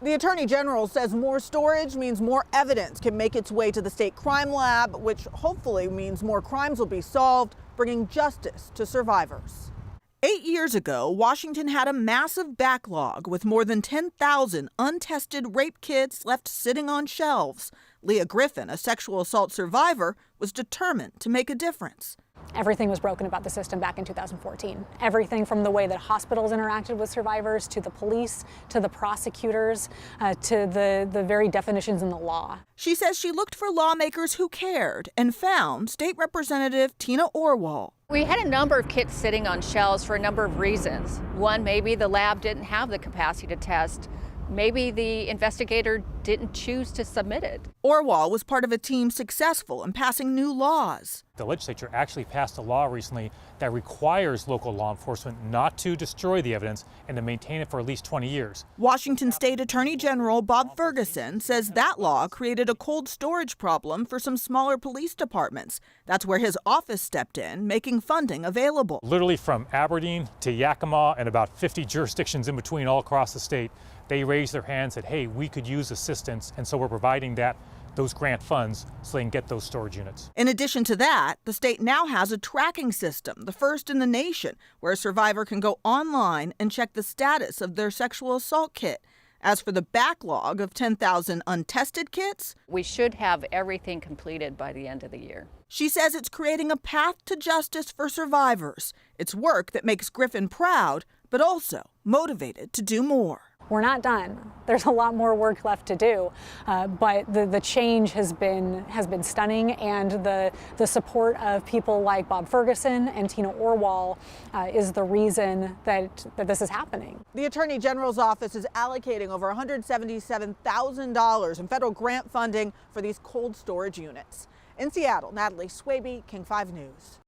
The Attorney General says more storage means more evidence can make its way to the state crime lab, which hopefully means more crimes will be solved, bringing justice to survivors. 8 years ago, Washington had a massive backlog with more than 10,000 untested rape kits left sitting on shelves. Leah Griffin, a sexual assault survivor, was determined to make a difference. Everything was broken about the system back in 2014. Everything from the way that hospitals interacted with survivors, to the police, to the prosecutors, to the very definitions in the law. She says she looked for lawmakers who cared and found State Representative Tina Orwall. We had a number of kits sitting on shelves for a number of reasons. One, maybe the lab didn't have the capacity to test. Maybe the investigator didn't choose to submit it. Orwall was part of a team successful in passing new laws. The legislature actually passed a law recently that requires local law enforcement not to destroy the evidence and to maintain it for at least 20 years. Washington State Attorney General Bob Ferguson says that law created a cold storage problem for some smaller police departments. That's where his office stepped in, making funding available. Literally from Aberdeen to Yakima and about 50 jurisdictions in between all across the state, they raised their hand and said, hey, we could use assistance, and so we're providing those grant funds so they can get those storage units. In addition to that, the state now has a tracking system, the first in the nation, where a survivor can go online and check the status of their sexual assault kit. As for the backlog of 10,000 untested kits, we should have everything completed by the end of the year. She says it's creating a path to justice for survivors. It's work that makes Griffin proud, but also motivated to do more. We're not done. There's a lot more work left to do, but the change has been stunning, and the support of people like Bob Ferguson and Tina Orwall is the reason that this is happening. The Attorney General's office is allocating over $177,000 in federal grant funding for these cold storage units. In Seattle, Natalie Swaby, King 5 News.